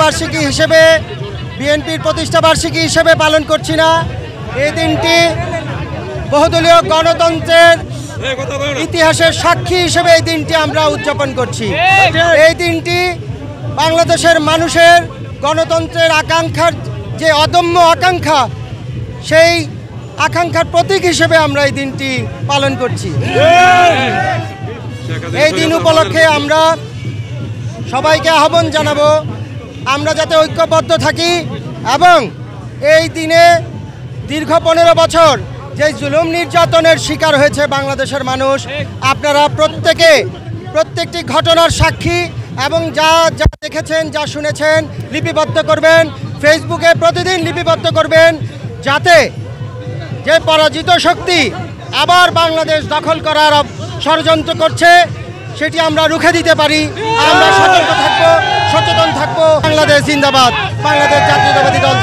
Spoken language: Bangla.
বার্ষিকী হিসেবে বিএনপির প্রতিষ্ঠা বার্ষিকী হিসেবে পালন করছি না। এই দিনটি বহুদলীয় গণতন্ত্রের ইতিহাসের সাক্ষী হিসেবে এই দিনটি আমরা উদযাপন করছি। এই দিনটি বাংলাদেশের মানুষের গণতন্ত্রের আকাঙ্ক্ষার যে অদম্য আকাঙ্ক্ষা, সেই আকাঙ্ক্ষার প্রতীক হিসেবে আমরা এই দিনটি পালন করছি। এই দিন উপলক্ষে আমরা সবাইকে আহ্বান জানাবো আমরা যাতে ঐক্যবদ্ধ থাকি এবং এই দিনে দীর্ঘ 15 বছর যে জুলুম নির্যাতনের শিকার হয়েছে বাংলাদেশের মানুষ, আপনারা প্রত্যেকটি ঘটনার সাক্ষী এবং যা যা দেখেছেন, যা শুনেছেন লিপিবদ্ধ করবেন, ফেসবুকে প্রতিদিন লিপিবদ্ধ করবেন, যাতে যে পরাজিত শক্তি আবার বাংলাদেশ দখল করার ষড়যন্ত্র করছে সেটি আমরা রুখে দিতে পারি। আমরা সতর্ক থাকবো, সচেতন থাকবো। বাংলাদেশ জিন্দাবাদ, বাংলাদেশ জাতীয়তাবাদী দল